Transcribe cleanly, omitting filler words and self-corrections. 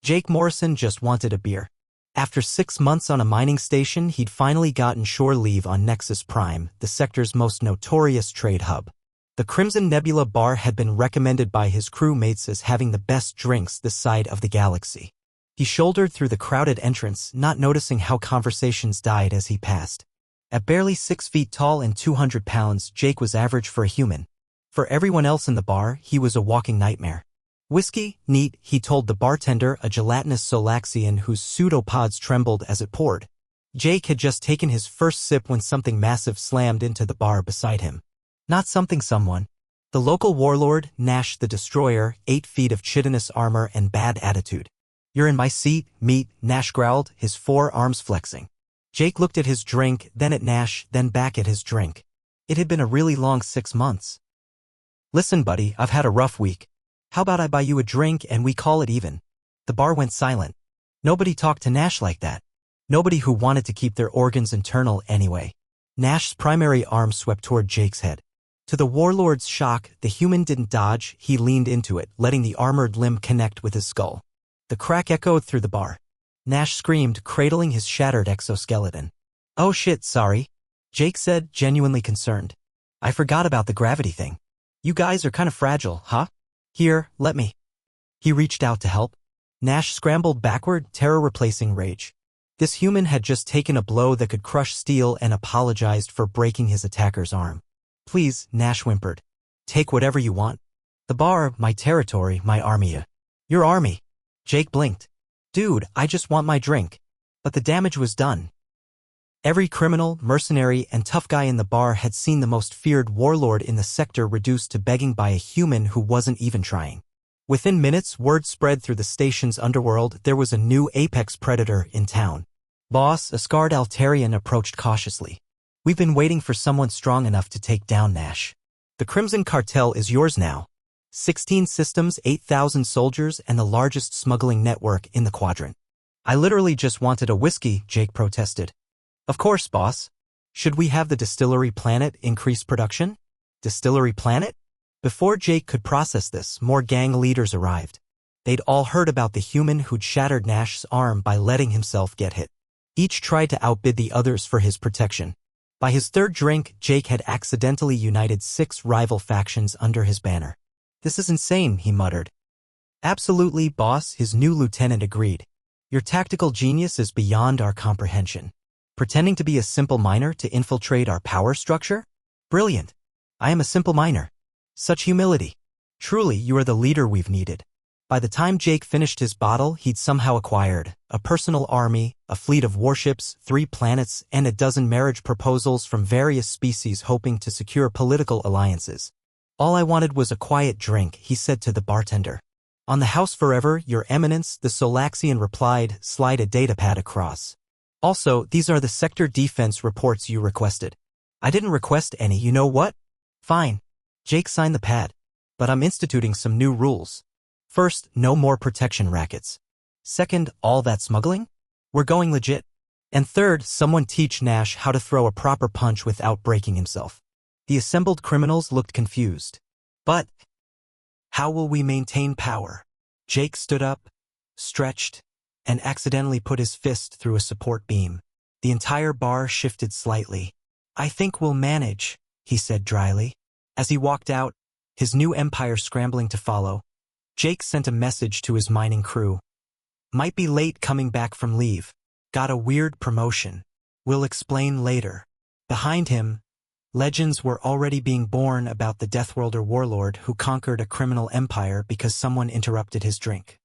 Jake Morrison just wanted a beer. After 6 months on a mining station, he'd finally gotten shore leave on Nexus Prime, the sector's most notorious trade hub. The Crimson Nebula bar had been recommended by his crewmates as having the best drinks this side of the galaxy. He shouldered through the crowded entrance, not noticing how conversations died as he passed. At barely 6 feet tall and 200 pounds, Jake was average for a human. For everyone else in the bar, he was a walking nightmare. Whiskey, neat, he told the bartender, a gelatinous Solaxian whose pseudopods trembled as it poured. Jake had just taken his first sip when something massive slammed into the bar beside him. Not someone. The local warlord, Nash the Destroyer, 8 feet of chitinous armor and bad attitude. "You're in my seat, meat," Nash growled, his forearms flexing. Jake looked at his drink, then at Nash, then back at his drink. It had been a really long 6 months. "Listen, buddy, I've had a rough week. How about I buy you a drink and we call it even?" The bar went silent. Nobody talked to Nash like that. Nobody who wanted to keep their organs internal anyway. Nash's primary arm swept toward Jake's head. To the warlord's shock, the human didn't dodge, he leaned into it, letting the armored limb connect with his skull. The crack echoed through the bar. Nash screamed, cradling his shattered exoskeleton. "Oh shit, sorry," Jake said, genuinely concerned. "I forgot about the gravity thing. You guys are kind of fragile, huh? Here, let me." He reached out to help. Nash scrambled backward, terror replacing rage. This human had just taken a blow that could crush steel and apologized for breaking his attacker's arm. "Please," Nash whimpered. "Take whatever you want. The bar, my territory, my army." "Your army?" Jake blinked. "Dude, I just want my drink." But the damage was done. Every criminal, mercenary, and tough guy in the bar had seen the most feared warlord in the sector reduced to begging by a human who wasn't even trying. Within minutes, word spread through the station's underworld there was a new apex predator in town. "Boss," a scarred Altarian approached cautiously. "We've been waiting for someone strong enough to take down Nash. The Crimson Cartel is yours now. 16 systems, 8,000 soldiers, and the largest smuggling network in the quadrant." "I literally just wanted a whiskey," Jake protested. "Of course, boss. Should we have the distillery planet increase production?" Distillery planet? Before Jake could process this, more gang leaders arrived. They'd all heard about the human who'd shattered Nash's arm by letting himself get hit. Each tried to outbid the others for his protection. By his third drink, Jake had accidentally united 6 rival factions under his banner. "This is insane," he muttered. "Absolutely, boss," his new lieutenant agreed. "Your tactical genius is beyond our comprehension. Pretending to be a simple miner to infiltrate our power structure? Brilliant. I am a simple miner. Such humility. Truly, you are the leader we've needed." By the time Jake finished his bottle, he'd somehow acquired a personal army, a fleet of warships, 3 planets, and a dozen marriage proposals from various species hoping to secure political alliances. "All I wanted was a quiet drink," he said to the bartender. "On the house forever, Your Eminence," the Solaxian replied, slide a datapad across. "Also, these are the sector defense reports you requested." "I didn't request any, you know what?" "Fine." Jake signed the pad. "But I'm instituting some new rules. First, no more protection rackets. Second, all that smuggling? We're going legit. And third, someone teach Nash how to throw a proper punch without breaking himself." The assembled criminals looked confused. "But how will we maintain power?" Jake stood up, stretched, and accidentally put his fist through a support beam. The entire bar shifted slightly. "I think we'll manage," he said dryly. As he walked out, his new empire scrambling to follow, Jake sent a message to his mining crew. "Might be late coming back from leave. Got a weird promotion. We'll explain later." Behind him, legends were already being born about the Deathworlder warlord who conquered a criminal empire because someone interrupted his drink.